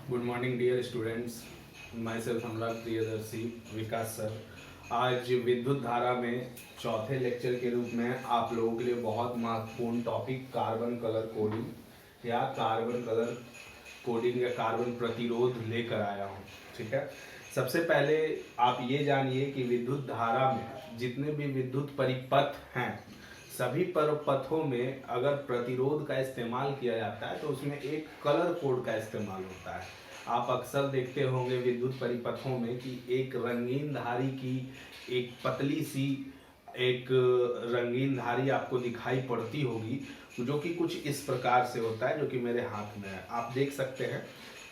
Good morning dear students. Myself Anurag Priyadarshi Vikas sir. आज विद्युत धारा में चौथे लेक्चर के रूप में आप लोगों के लिए बहुत महत्वपूर्ण टॉपिक कार्बन कलर कोडिंग या कार्बन कलर कोडिंग या कार्बन प्रतिरोध लेकर आया हूँ। ठीक है, सबसे पहले आप ये जानिए कि विद्युत धारा में जितने भी विद्युत परिपथ हैं सभी परिपथों में अगर प्रतिरोध का इस्तेमाल किया जाता है तो उसमें एक कलर कोड का इस्तेमाल होता है। आप अक्सर देखते होंगे विद्युत परिपथों में कि एक रंगीन धारी की एक पतली सी एक रंगीन धारी आपको दिखाई पड़ती होगी, जो कि कुछ इस प्रकार से होता है, जो कि मेरे हाथ में है। आप देख सकते हैं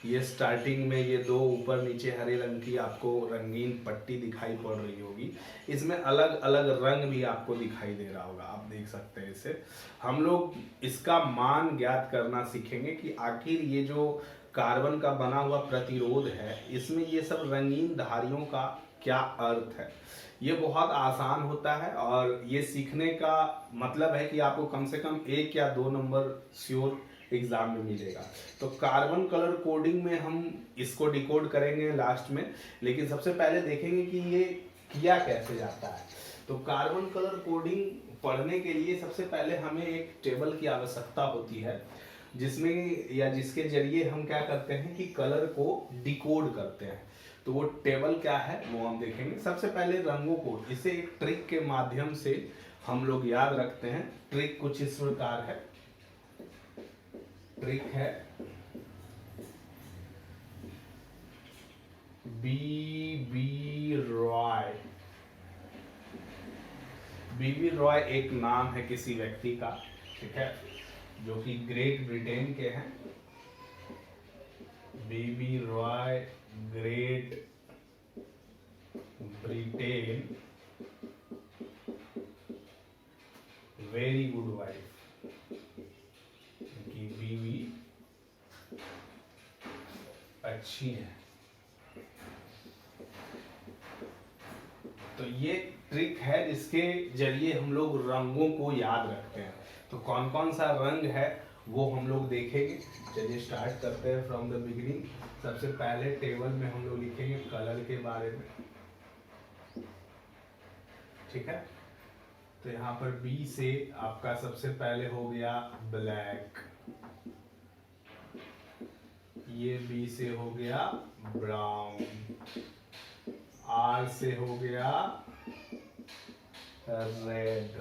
ये स्टार्टिंग में ये दो ऊपर नीचे हरे रंग की आपको रंगीन पट्टी दिखाई पड़ रही होगी। इसमें अलग अलग रंग भी आपको दिखाई दे रहा होगा, आप देख सकते हैं। इसे हम लोग इसका मान ज्ञात करना सीखेंगे कि आखिर ये जो कार्बन का बना हुआ प्रतिरोध है इसमें ये सब रंगीन धारियों का क्या अर्थ है। ये बहुत आसान होता है और ये सीखने का मतलब है कि आपको कम से कम 1 या 2 नंबर श्योर एग्जाम में मिलेगा। तो कार्बन कलर कोडिंग में हम इसको डिकोड करेंगे लास्ट में, लेकिन सबसे पहले देखेंगे कि ये किया कैसे जाता है। तो कार्बन कलर कोडिंग पढ़ने के लिए सबसे पहले हमें एक टेबल की आवश्यकता होती है, जिसमें या जिसके जरिए हम क्या करते हैं कि कलर को डिकोड करते हैं। तो वो टेबल क्या है वो हम देखेंगे। सबसे पहले रंगों को इसे एक ट्रिक के माध्यम से हम लोग याद रखते हैं। ट्रिक कुछ इस प्रकार है। ट्रिक है बीबी रॉय। बीबी रॉय एक नाम है किसी व्यक्ति का, ठीक है, जो कि ग्रेट ब्रिटेन के हैं। बीबी Roy, great Britain, very good wife की बीवी अच्छी है। तो ये ट्रिक है जिसके जरिए हम लोग रंगों को याद रखते हैं। तो कौन कौन सा रंग है वो हम लोग देखेंगे। चलिए स्टार्ट करते हैं फ्रॉम द बिगिनिंग। सबसे पहले टेबल में हम लोग लिखेंगे कलर के बारे में, ठीक है। तो यहाँ पर बी से आपका सबसे पहले हो गया ब्लैक, ये बी से हो गया ब्राउन, आर से हो गया रेड,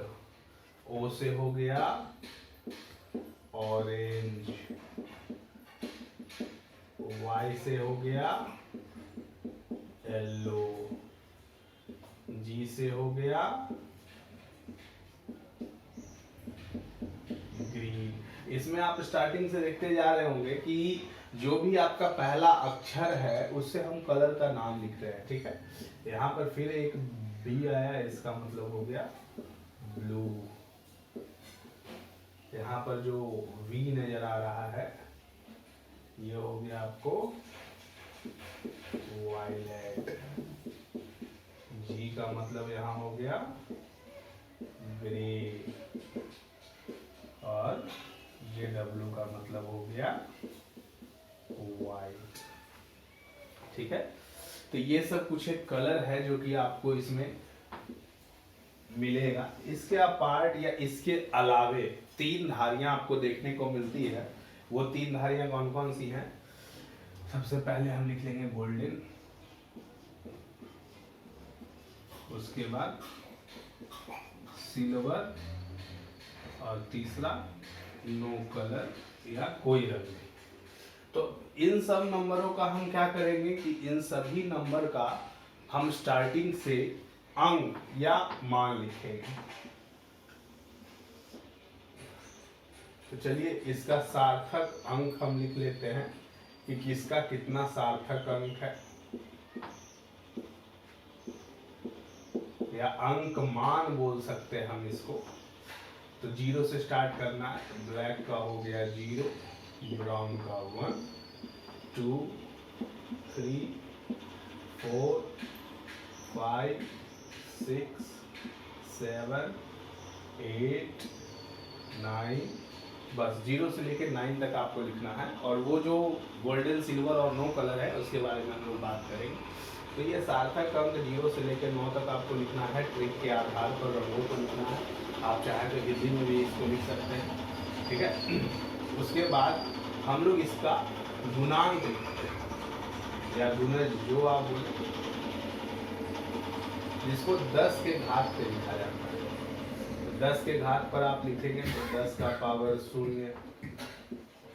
ओ से हो गया ऑरेंज, वाई से हो गया येलो, जी से हो गया ग्रीन। इसमें आप स्टार्टिंग से देखते जा रहे होंगे कि जो भी आपका पहला अक्षर है उससे हम कलर का नाम लिख रहे हैं, ठीक है। यहाँ पर फिर एक बी आया, इसका मतलब हो गया ब्लू। यहाँ पर जो वी नजर आ रहा है ये हो गया आपको वायलेट। जी का मतलब यहाँ हो गया ग्रे, और ये डब्लू का मतलब हो गया वाइट, ठीक है। तो ये सब कुछ एक कलर है जो कि आपको इसमें मिलेगा। इसके अपार्ट या इसके अलावे 3 धारियां आपको देखने को मिलती है। वो 3 धारियां कौन कौन सी हैं? सबसे पहले हम लिख लेंगे गोल्डन, उसके बाद सिल्वर, और तीसरा नो कलर या कोई रंग नहीं। तो इन सब नंबरों का हम क्या करेंगे कि इन सभी नंबर का हम स्टार्टिंग से अंक या मान लिखेंगे। तो चलिए इसका सार्थक अंक हम लिख लेते हैं कि किसका कितना सार्थक अंक है, या अंक मान बोल सकते हैं हम इसको। तो 0 से स्टार्ट करना है। ब्लैक का हो गया 0, ब्राउन का 1, 2, 3, 4, 5, 6, 7, 8, 9, बस 0 से लेकर 9 तक आपको लिखना है। और वो जो गोल्डन, सिल्वर और नो कलर है उसके बारे में हम लोग बात करेंगे। तो ये सार्थक अंक 0 से लेकर 9 तक आपको लिखना है। ट्रिक के आधार पर रंगों को लिखना है। आप चाहे तो हिंदी में भी इसको लिख सकते हैं, ठीक है। उसके बाद हम लोग इसका गुणांक लिखते हैं या गुणज, जो आप बोले, जिसको 10 के घात पे लिखा जाता है। 10 के घात पर आप लिखेंगे तो 10 का पावर 0,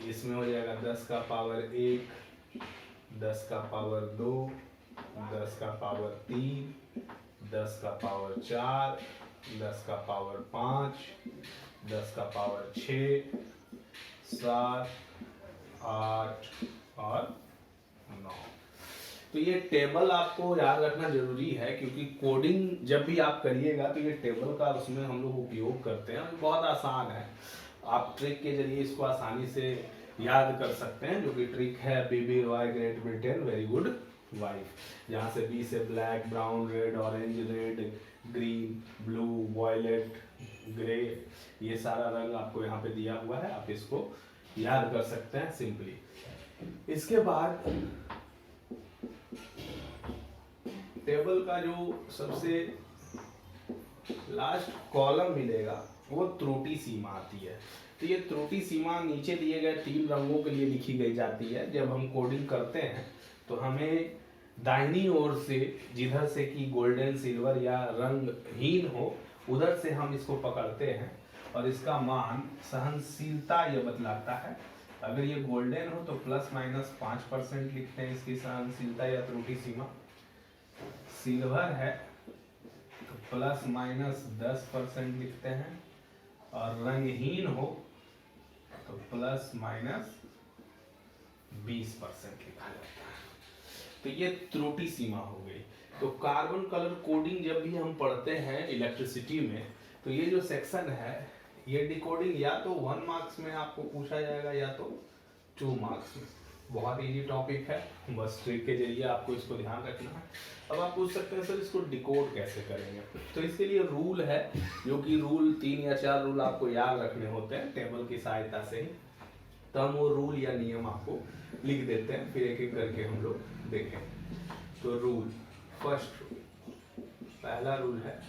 इसमें हो जाएगा 10 का पावर 1, 10 का पावर 2, 10 का पावर 3, 10 का पावर 4, 10 का पावर 5, 10 का पावर 6, 7, 8 और 9। तो ये टेबल आपको याद रखना जरूरी है, क्योंकि कोडिंग जब भी आप करिएगा तो ये टेबल का उसमें हम लोग उपयोग करते हैं। बहुत आसान है, आप ट्रिक के जरिए इसको आसानी से याद कर सकते हैं, जो कि ट्रिक है BB Roy great Britain very good wife, जहाँ से B से black, brown, red, orange, red, green, blue, violet, grey, ये सारा रंग आपको यहाँ पे दिया हुआ है। आप इसको याद कर सकते हैं सिंपली। इसके बाद टेबल का जो सबसे लास्ट कॉलम मिलेगा वो त्रुटि सीमा आती है। तो ये त्रुटि सीमा नीचे दिए गए 3 रंगों के लिए लिखी गई जाती है। जब हम कोडिंग करते हैं तो हमें दाहिनी ओर से, जिधर से कि गोल्डन, सिल्वर या रंगहीन हो, उधर से हम इसको पकड़ते हैं और इसका मान सहनशीलता ये बतलाता है। अगर ये गोल्डन हो तो ±5% लिखते हैं इसकी सहनशीलता या त्रुटि सीमा। सिल्वर है तो ±10% लिखते हैं, और रंगहीन हो तो ±20% लिखा जाता है। तो ये त्रुटि सीमा हो गई। तो कार्बन कलर कोडिंग जब भी हम पढ़ते हैं इलेक्ट्रिसिटी में, तो ये जो सेक्शन है, ये डिकोडिंग या तो 1 मार्क्स में आपको पूछा जाएगा या तो 2 मार्क्स में। बहुत इजी टॉपिक है, बस ट्रिक के जरिए आपको इसको ध्यान रखना है। अब आप पूछ सकते हैं सर इसको डिकोड कैसे करेंगे। तो इसके लिए रूल है, जो कि रूल 3 या 4 रूल आपको याद रखने होते हैं टेबल की सहायता से ही। तो हम वो रूल या नियम आपको लिख देते हैं, फिर एक एक करके हम लोग देखें। तो रूल, फर्स्ट रूल, पहला रूल है,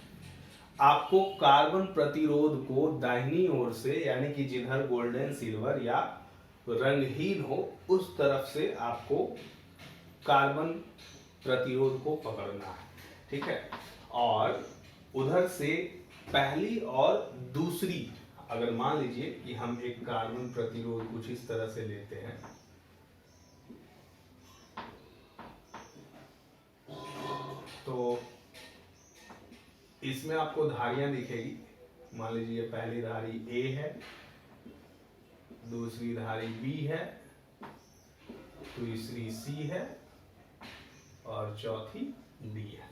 आपको कार्बन प्रतिरोध को दाहिनी ओर से, यानी कि जिधर गोल्डन, सिल्वर या रंगहीन हो, उस तरफ से आपको कार्बन प्रतिरोध को पकड़ना है, ठीक है। और उधर से पहली और दूसरी, अगर मान लीजिए कि हम एक कार्बन प्रतिरोध कुछ इस तरह से लेते हैं, तो इसमें आपको धारियां दिखेगी। मान लीजिए पहली धारी A है, दूसरी धारी B है, तीसरी C है और चौथी D है।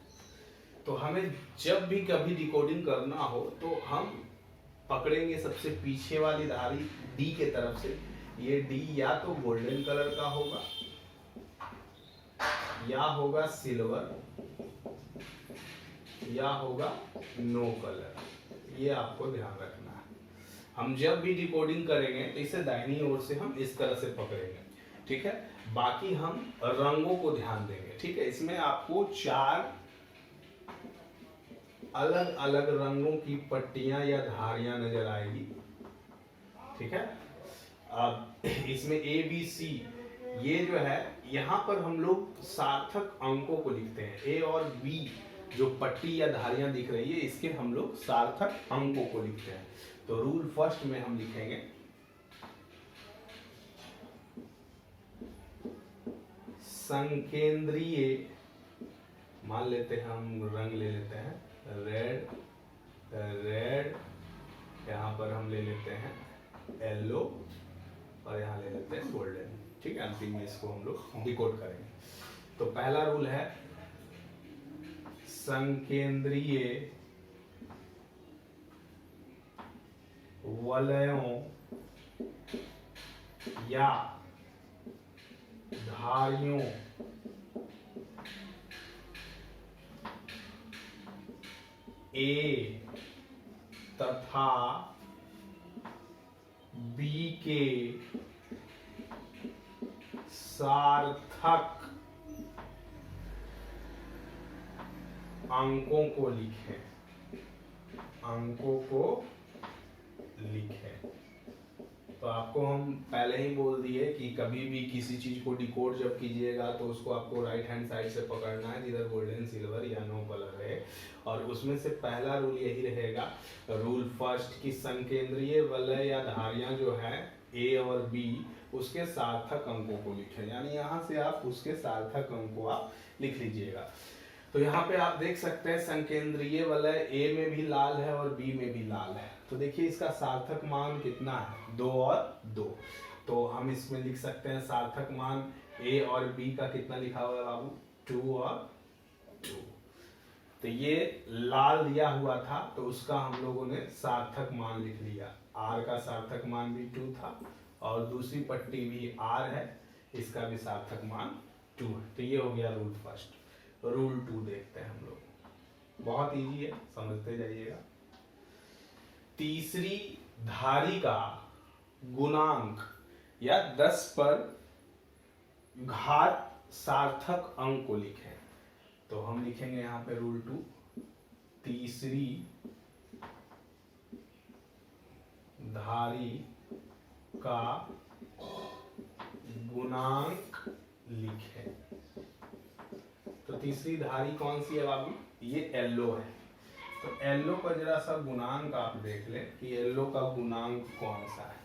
तो हमें जब भी कभी डिकोडिंग करना हो तो हम पकड़ेंगे सबसे पीछे वाली धारी D के तरफ से। ये D या तो गोल्डन कलर का होगा या होगा सिल्वर या होगा नो कलर। ये आपको ध्यान रखना है। हम जब भी डिकोडिंग करेंगे तो इसे दाहिनी ओर से हम इस तरह से पकड़ेंगे, ठीक है। बाकी हम रंगों को ध्यान देंगे, ठीक है। इसमें आपको 4 अलग अलग रंगों की पट्टियां या धारियां नजर आएगी, ठीक है। अब इसमें A B C, ये जो है यहाँ पर हम लोग सार्थक अंकों को लिखते हैं। A और B जो पट्टी या धारियां दिख रही है, इसके हम लोग सार्थक अंकों को लिखते हैं। तो रूल फर्स्ट में हम लिखेंगे संकेंद्रीय, मान लेते हैं हम रंग ले लेते हैं रेड, रेड, यहाँ पर हम ले लेते हैं येलो और यहाँ ले लेते हैं गोल्डन, ठीक है। अंतिम में इसको हम लोग डिकोड करेंगे। तो पहला रूल है संकेंद्रीय वलयों या धारियों A तथा बी के सार्थक अंकों को लिखें, अंकों को लिखें। तो आपको हम पहले ही बोल दिए कि कभी भी किसी चीज को डिकोड जब कीजिएगा तो उसको आपको राइट हैंड साइड से पकड़ना है, जिधर गोल्डन सिल्वर या नो कलर है। और उसमें से पहला रूल यही रहेगा, रूल फर्स्ट, कि संकेंद्रीय वलय या धारियां जो है ए और बी उसके सार्थक अंकों को लिखें, यानी यहाँ से आप उसके सार्थक अंक को आप लिख लीजिएगा। तो यहाँ पे आप देख सकते हैं संकेंद्रीय वलय ए में भी लाल है और बी में भी लाल है। तो देखिए इसका सार्थक मान कितना है, 2 और 2। तो हम इसमें लिख सकते हैं सार्थक मान ए और बी का कितना लिखा हुआ है बाबू, 2 और 2। तो ये लाल दिया हुआ था तो उसका हम लोगों ने सार्थक मान लिख लिया, आर का सार्थक मान भी 2 था और दूसरी पट्टी भी आर है, इसका भी सार्थक मान 2 है। तो ये हो गया रूल फर्स्ट। रूल 2 देखते हैं हम लोग, बहुत इजी है, समझते जाइएगा। तीसरी धारी का गुणांक या 10 पर घात सार्थक अंक को लिखें। तो हम लिखेंगे यहां पे रूल 2, तीसरी धारी का गुणांक लिखें। तो तीसरी धारी कौन सी है बाबू, ये एलो है। तो एलो का जरा सा गुणांक आप देख लें कि एलो का गुणांक कौन सा है,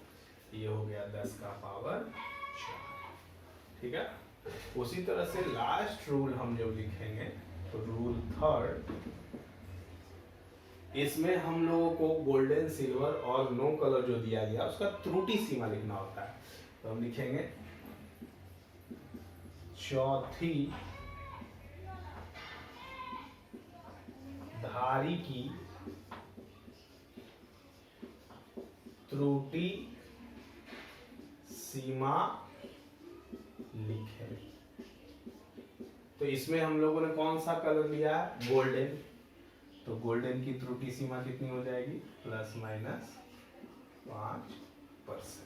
ये हो गया 10 का पावर 4, ठीक है। उसी तरह से लास्ट रूल हम जब लिखेंगे तो रूल थर्ड, इसमें हम लोगों को गोल्डन सिल्वर और नो कलर जो दिया गया उसका त्रुटि सीमा लिखना होता है। तो हम लिखेंगे चौथी धारी की त्रुटि सीमा लिखें। तो इसमें हम लोगों ने कौन सा कलर लिया है, गोल्डन। तो गोल्डन की त्रुटि सीमा कितनी हो जाएगी, ±5%।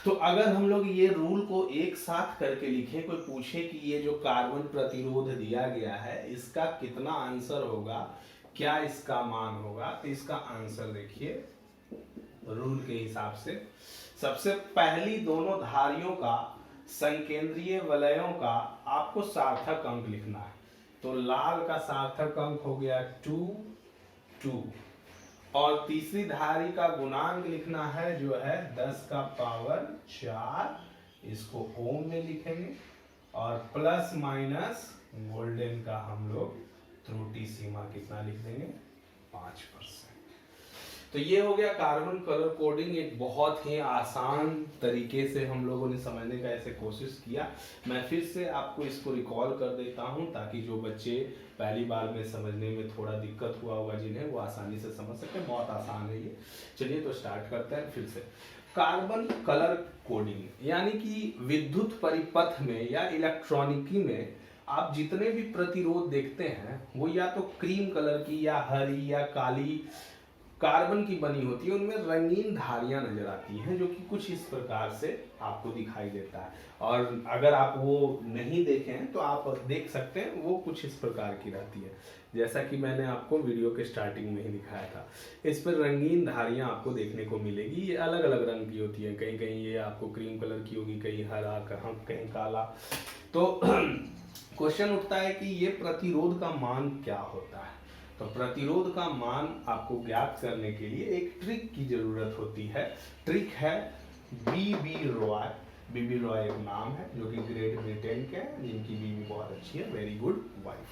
तो अगर हम लोग ये रूल को एक साथ करके लिखें, कोई पूछे कि ये जो कार्बन प्रतिरोध दिया गया है इसका कितना आंसर होगा, क्या इसका मान होगा, तो इसका आंसर देखिए रूल के हिसाब से। सबसे पहली दोनों धारियों का संकेंद्रीय वलयों का आपको सार्थक अंक लिखना है। तो लाल का सार्थक अंक हो गया 2, 2 और तीसरी धारी का गुणांक लिखना है जो है 10 का पावर 4, इसको ओम में लिखेंगे और प्लस माइनस गोल्डन का हम लोग त्रुटि सीमा कितना लिख देंगे, 5%। तो ये हो गया कार्बन कलर कोडिंग। एक बहुत ही आसान तरीके से हम लोगों ने समझने का ऐसे कोशिश किया। मैं फिर से आपको इसको रिकॉल कर देता हूं ताकि जो बच्चे पहली बार में समझने में थोड़ा दिक्कत हुआ होगा जिन्हें, वो आसानी से समझ सके। बहुत आसान है ये। चलिए तो स्टार्ट करते हैं फिर से। कार्बन कलर कोडिंग यानी कि विद्युत परिपथ में या इलेक्ट्रॉनिकी में आप जितने भी प्रतिरोध देखते हैं वो या तो क्रीम कलर की या हरी या काली कार्बन की बनी होती है, उनमें रंगीन धारियां नजर आती हैं जो कि कुछ इस प्रकार से आपको दिखाई देता है। और अगर आप वो नहीं देखें तो आप देख सकते हैं वो कुछ इस प्रकार की रहती है, जैसा कि मैंने आपको वीडियो के स्टार्टिंग में ही दिखाया था। इस पर रंगीन धारियां आपको देखने को मिलेगी। ये अलग अलग रंग की होती हैं, कहीं कहीं ये आपको क्रीम कलर की होगी, कहीं हरा, कहीं काला। तो क्वेश्चन उठता है कि ये प्रतिरोध का मान क्या होता है। तो प्रतिरोध का मान आपको ज्ञात करने के लिए एक ट्रिक की जरूरत होती है। ट्रिक है बीबी रॉय। बीबी रॉय एक नाम है जो कि ग्रेट ब्रिटेन के हैं, जिनकी बीवी बहुत अच्छी है, वेरी गुड वाइफ।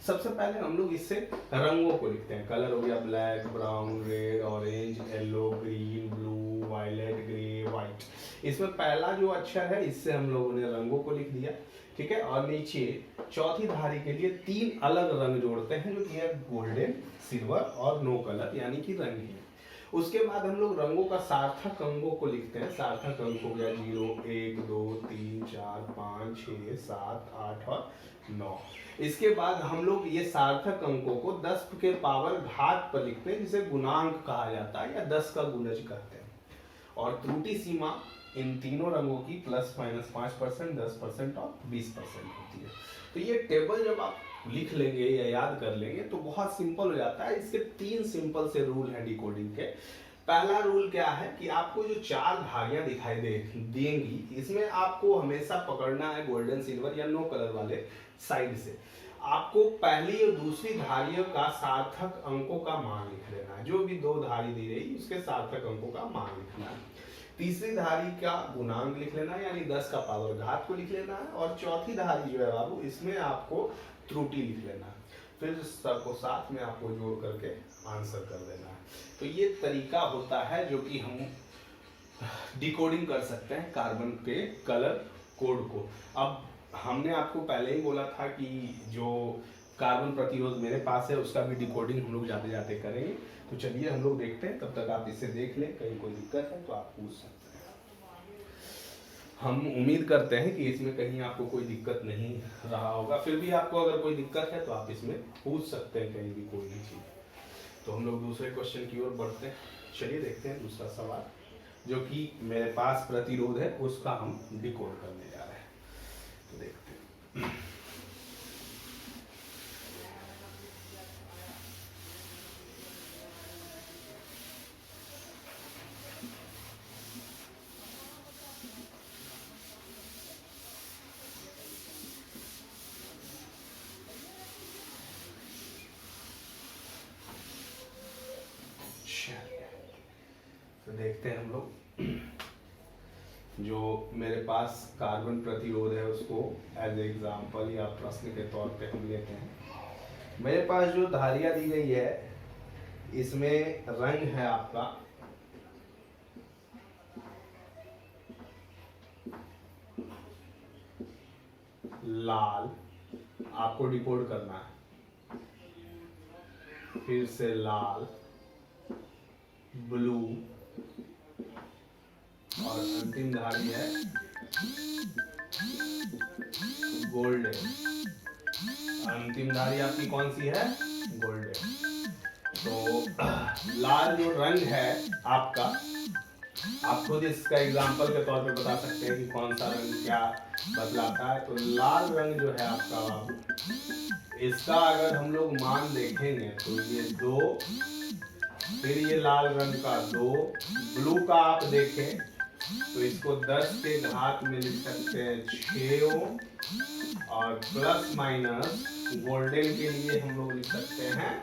सबसे पहले हम लोग इससे रंगों को लिखते हैं। कलर हो गया black, brown, red, orange, yellow, green, blue, violet, grey, white. इसमें पहला जो अक्षर है इससे हम लोगों ने रंगों को लिख दिया, ठीक है। और नीचे चौथी धारी के लिए 3 अलग रंग जोड़ते हैं जो कि है गोल्डन, सिल्वर और नो कलर यानी कि रंगीन। उसके बाद हम लोग रंगों का सार्थक अंकों को लिखते हैं। सार्थक अंक हो गया 0, 1, 2, 3, 4, 5, 6, 7, 8 और 9। इसके बाद हम लोग ये सार्थक अंकों को 10 के पावर घात पर लिखते हैं, जिसे गुणांक कहा जाता है या 10 का गुणज कहते हैं। और त्रुटि सीमा इन तीनों रंगों की ±5%, 10% और 20% होती है। तो ये टेबल जब आप लिख लेंगे या याद कर लेंगे तो बहुत सिंपल हो जाता है। इसके 3 सिंपल से रूल हैं डिकोडिंग के। पहला रूल क्या है कि आपको जो 4 धारियां दिखाई देंगी, इसमें आपको हमेशा पकड़ना है गोल्डन, सिल्वर या नो कलर वाले साइड से। आपको पहली और दूसरी धारियों का सार्थक अंकों का मान लिख लेना है। जो भी 2 धारी दी गई उसके सार्थक अंकों का मान लिखना है। तीसरी धारी का गुणांक लिख लेना है, यानी 10 का पावर घात को लिख लेना है। और चौथी धारी जो है बाबू, इसमें आपको त्रुटि लिख लेना है। फिर सबको साथ में आपको जोड़ करके आंसर कर देना है। तो ये तरीका होता है जो कि हम डिकोडिंग कर सकते हैं कार्बन के कलर कोड को। अब हमने आपको पहले ही बोला था कि जो कार्बन प्रतिरोध मेरे पास है उसका भी डिकोडिंग हम लोग जाते जाते करेंगे। तो चलिए हम लोग देखते हैं, तब तक आप इसे देख लें, कहीं कोई दिक्कत है तो आप पूछ सकते हैं। हम उम्मीद करते हैं कि इसमें कहीं आपको कोई दिक्कत नहीं रहा होगा। फिर भी आपको अगर कोई दिक्कत है तो आप इसमें पूछ सकते हैं कहीं भी कोई भी चीज़। तो हम लोग दूसरे क्वेश्चन की ओर बढ़ते हैं। चलिए देखते हैं दूसरा सवाल, जो कि मेरे पास प्रतिरोध है उसका हम डिकोड करने जा रहे हैं। तो देखते हैं। तो देखते हैं हम लोग, जो मेरे पास कार्बन प्रतिरोध है उसको एज एग्जाम्पल या प्रश्न के तौर पे हम लेते हैं। मेरे पास जो धारियां दी गई है इसमें रंग है आपका लाल, आपको डिकोड करना है। फिर से लाल, ब्लू और अंतिम धारी है गोल्डन। अंतिम धारी आपकी कौन सी है? गोल्डन। तो लाल जो रंग है आपका, आप खुद इसका एग्जांपल के तौर पे बता सकते हैं कि कौन सा रंग क्या बतलाता है। तो लाल रंग जो है आपका बाबू, इसका अगर हम लोग मान देखेंगे तो ये 2, फिर ये लाल रंग का 2, ब्लू का आप देखें तो इसको 10 के घात में लिख सकते हैं 6 ओम, और प्लस माइनस गोल्डन के लिए हम लोग लिख सकते हैं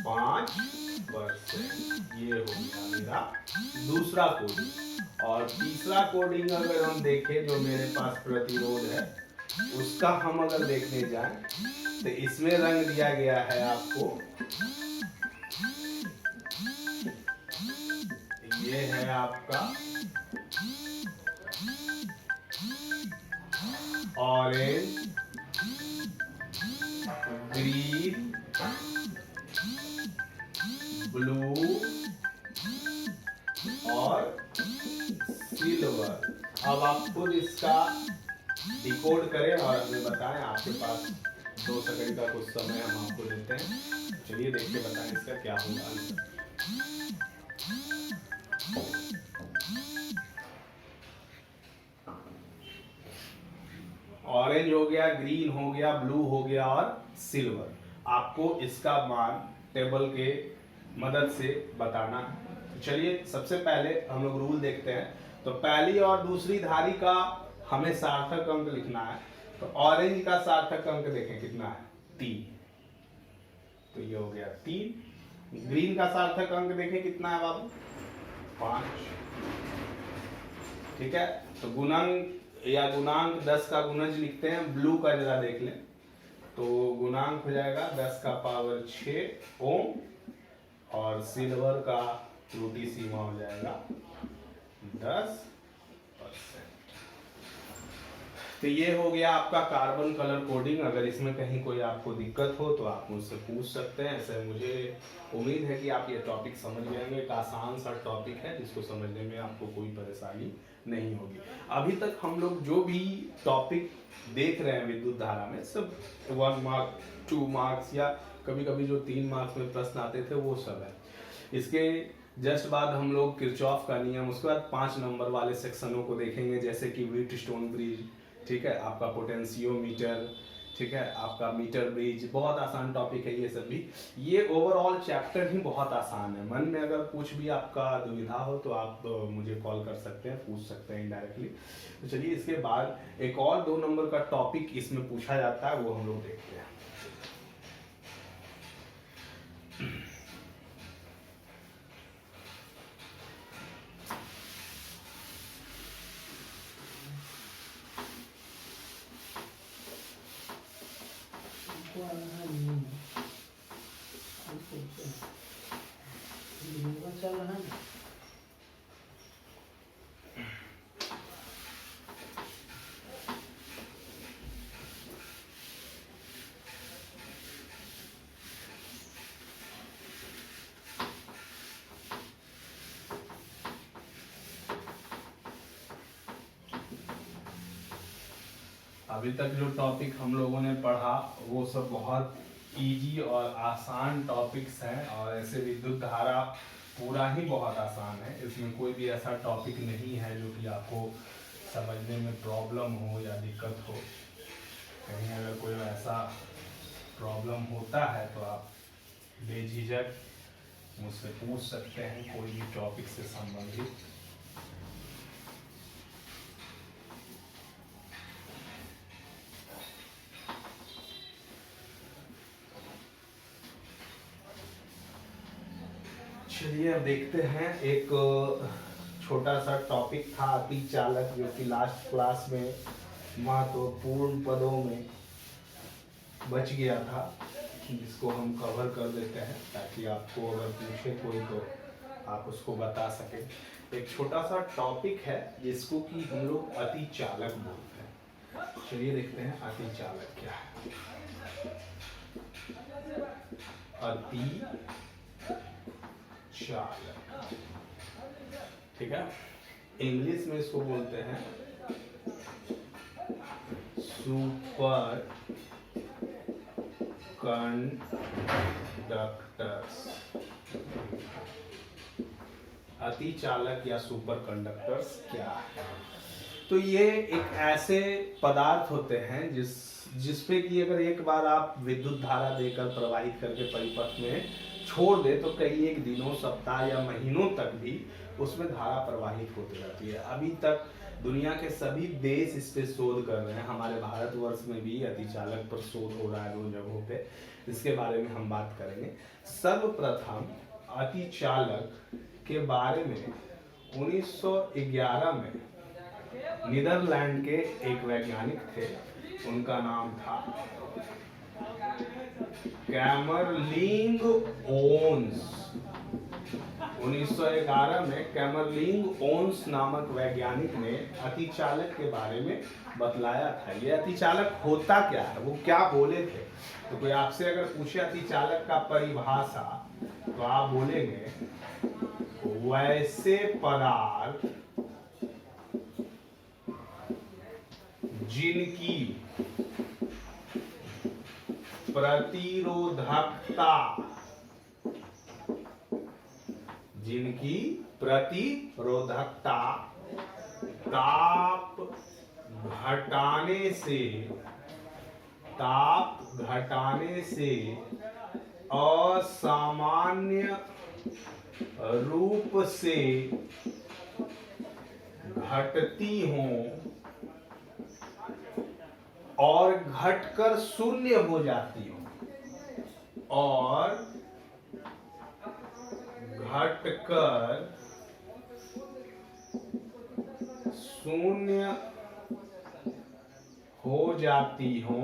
5%। ये हो गया मेरा दूसरा कोडिंग। और तीसरा कोडिंग अगर हम देखें, जो मेरे पास प्रतिरोध है उसका हम अगर देखने जाएं तो इसमें रंग दिया गया है आपको, ये है आपका ऑरेंज, ग्रीन, ब्लू और सिल्वर। अब आप खुद इसका डिकोड करें और हमें बताएं। आपके पास 2 सेकंड का कुछ समय हम आपको देते हैं। चलिए देख के बताएं इसका क्या होगा आंसर। ऑरेंज हो गया, ग्रीन हो गया, ब्लू हो गया और सिल्वर। आपको इसका मान टेबल के मदद से बताना है। चलिए सबसे पहले हम लोग रूल देखते हैं। तो पहली और दूसरी धारी का हमें सार्थक अंक लिखना है। तो ऑरेंज का सार्थक अंक देखें कितना है? 3। तो ये हो गया 3। ग्रीन का सार्थक अंक देखें कितना है बाबू? 5। ठीक है। तो गुणांक 10 का गुणज लिखते हैं। ब्लू का जरा देख लें तो गुणांक हो जाएगा 10 का पावर 6 ओम, और सिल्वर का त्रुटि सीमा हो जाएगा 10%। तो ये हो गया आपका कार्बन कलर कोडिंग। अगर इसमें कहीं कोई आपको दिक्कत हो तो आप मुझसे पूछ सकते हैं। ऐसे मुझे उम्मीद है कि आप ये टॉपिक समझ गए होंगे। एक आसान सा टॉपिक है जिसको समझने में आपको कोई परेशानी नहीं होगी। अभी तक हम लोग जो भी टॉपिक देख रहे हैं विद्युत धारा में, सब 1 मार्क 2 मार्क्स या कभी कभी जो 3 मार्क्स में प्रश्न आते थे वो सब है। इसके जस्ट बाद हम लोग किरचॉफ का नियम, उसके बाद 5 नंबर वाले सेक्शनों को देखेंगे, जैसे कि व्हीटस्टोन ब्रिज, ठीक है, आपका पोटेंशियोमीटर, ठीक है, आपका मीटर ब्रिज। बहुत आसान टॉपिक है ये सब भी। ये ओवरऑल चैप्टर ही बहुत आसान है। मन में अगर कुछ भी आपका दुविधा हो तो आप मुझे कॉल कर सकते हैं, पूछ सकते हैं इनडायरेक्टली। तो चलिए, इसके बाद एक और 2 नंबर का टॉपिक इसमें पूछा जाता है, वो हम लोग देखते हैं। चल रहा है। अभी तक जो टॉपिक हम लोगों ने पढ़ा वो सब बहुत इजी और आसान टॉपिक्स हैं, और ऐसे विद्युत धारा पूरा ही बहुत आसान है। इसमें कोई भी ऐसा टॉपिक नहीं है जो कि आपको समझने में प्रॉब्लम हो या दिक्कत हो। कहीं अगर कोई ऐसा प्रॉब्लम होता है तो आप बेझिझक मुझसे पूछ सकते हैं कोई भी टॉपिक से संबंधित। चलिए अब देखते हैं, एक छोटा सा टॉपिक था अति चालक, जो कि लास्ट क्लास में महत्वपूर्ण पदों में बच गया था, जिसको हम कवर कर देते हैं ताकि आपको अगर पूछे कोई तो आप उसको बता सकें। एक छोटा सा टॉपिक है जिसको कि हम लोग अति चालक बोलते हैं। चलिए देखते हैं अति चालक क्या है। अति चालक, ठीक है, इंग्लिश में इसको बोलते हैं सुपर कंडक्टर्स। अति चालक या सुपर कंडक्टर्स क्या है? तो ये एक ऐसे पदार्थ होते हैं जिसपे कि अगर एक बार आप विद्युत धारा देकर प्रवाहित करके परिपथ में छोड़ दे तो कई एक दिनों, सप्ताह या महीनों तक भी उसमें धारा प्रवाहित होती रहती है। अभी तक दुनिया के सभी देश इस पे शोध कर रहे हैं। हमारे भारतवर्ष में भी अतिचालक पर शोध हो रहा है 2 जगहों पे। इसके बारे में हम बात करेंगे। सर्वप्रथम अतिचालक के बारे में 1911 में नीदरलैंड के एक वैज्ञानिक थे, उनका नाम था कैमरलिंग ओन्स। 1911 में कैमरलिंग ओन्स नामक वैज्ञानिक ने अतिचालक के बारे में बतलाया था। ये अतिचालक होता क्या है, वो क्या बोले थे। तो कोई आपसे अगर पूछे अतिचालक का परिभाषा तो आप बोलेंगे वैसे पदार्थ जिनकी प्रतिरोधकता ताप घटाने से असामान्य रूप से घटती हों और घटकर शून्य हो जाती हो, और घटकर शून्य हो जाती हो,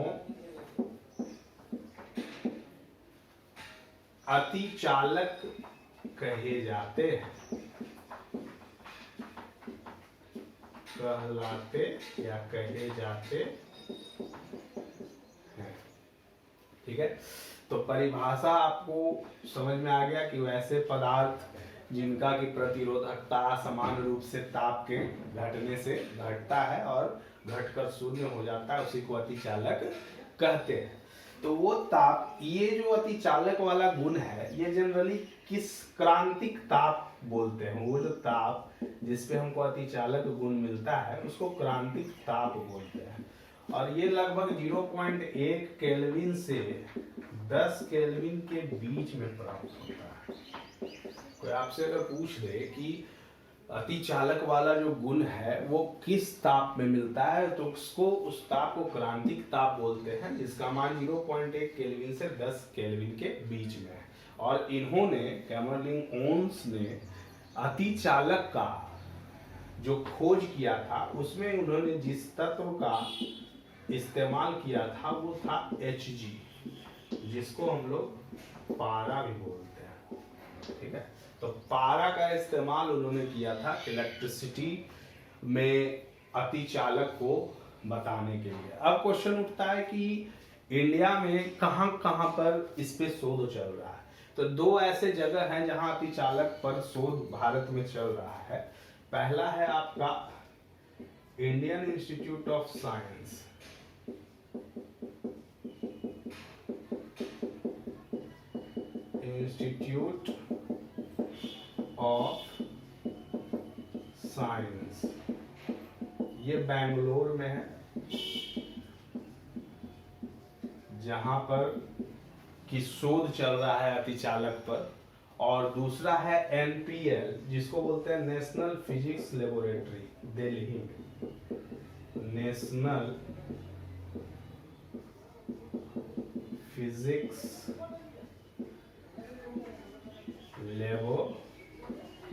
अतिचालक कहे जाते हैं, कहलाते या कहे जाते हैं। ठीक है, तो परिभाषा आपको समझ में आ गया कि वैसे पदार्थ जिनका की प्रतिरोधकता समान रूप से ताप के घटने से घटता है और घटकर शून्य हो जाता है, उसी को अतिचालक कहते हैं। तो वो ताप, ये जो अतिचालक वाला गुण है, ये जनरली किस क्रांतिक ताप बोलते हैं। वो जो ताप जिसपे हमको अतिचालक गुण मिलता है उसको क्रांतिक ताप बोलते हैं। और ये लगभग 0.1 केल्विन से 10 केल्विन के बीच में प्राप्त होता है। कोई आपसे अगर पूछ दे कि अतिचालक वाला जो गुण है वो किस ताप में मिलता है, तो उसको उस ताप को क्रांतिक ताप बोलते हैं, जिसका मान 0.1 केल्विन से 10 केल्विन के बीच में है। और इन्होंने कैमरलिन ओन्स ने अतिचालक का जो खोज किया था उसमें उन्होंने जिस तत्व का इस्तेमाल किया था वो था Hg, जिसको हम लोग पारा भी बोलते हैं। ठीक है, तो पारा का इस्तेमाल उन्होंने किया था इलेक्ट्रिसिटी में अतिचालक को बताने के लिए। अब क्वेश्चन उठता है कि इंडिया में कहां कहां पर इस पे शोध चल रहा है। तो दो ऐसे जगह हैं जहां अतिचालक पर शोध भारत में चल रहा है। पहला है आपका Indian institute of science, institute of science, ये बेंगलोर में है, जहां पर कि शोध चल रहा है अतिचालक पर। और दूसरा है NPL, जिसको बोलते हैं नेशनल फिजिक्स लेबोरेटरी, दिल्ली में नेशनल फिजिक्स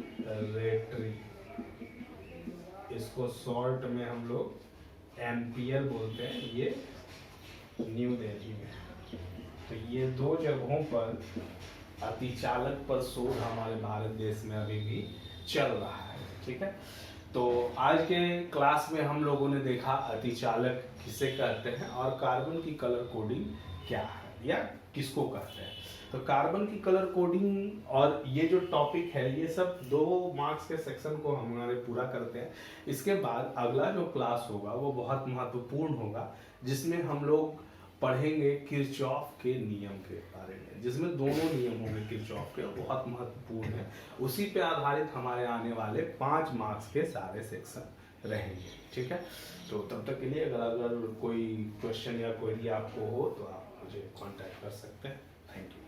लेबोरेटरी, इसको शॉर्ट में हम लोग NPL बोलते हैं, ये न्यू दिल्ली में। तो ये दो जगहों पर अतिचालक पर शोध हमारे भारत देश में अभी भी चल रहा है। ठीक है, तो आज के क्लास में हम लोगों ने देखा अतिचालक किसे कहते हैं और कार्बन की कलर कोडिंग क्या है या किसको कहते हैं। तो कार्बन की कलर कोडिंग और ये जो टॉपिक है ये सब 2 मार्क्स के सेक्शन को हमारे पूरा करते हैं। इसके बाद अगला जो क्लास होगा वो बहुत महत्वपूर्ण होगा, जिसमें हम लोग पढ़ेंगे किरचॉफ के नियम के बारे में, जिसमें दोनों नियम होंगे किरचॉफ के, बहुत महत्वपूर्ण है। उसी पे आधारित हमारे आने वाले 5 मार्क्स के सारे सेक्शन रहेंगे। ठीक है, तो तब तक के लिए अगर कोई क्वेश्चन या क्वेरी आपको हो तो आप मुझे कांटेक्ट कर सकते हैं। Thank you.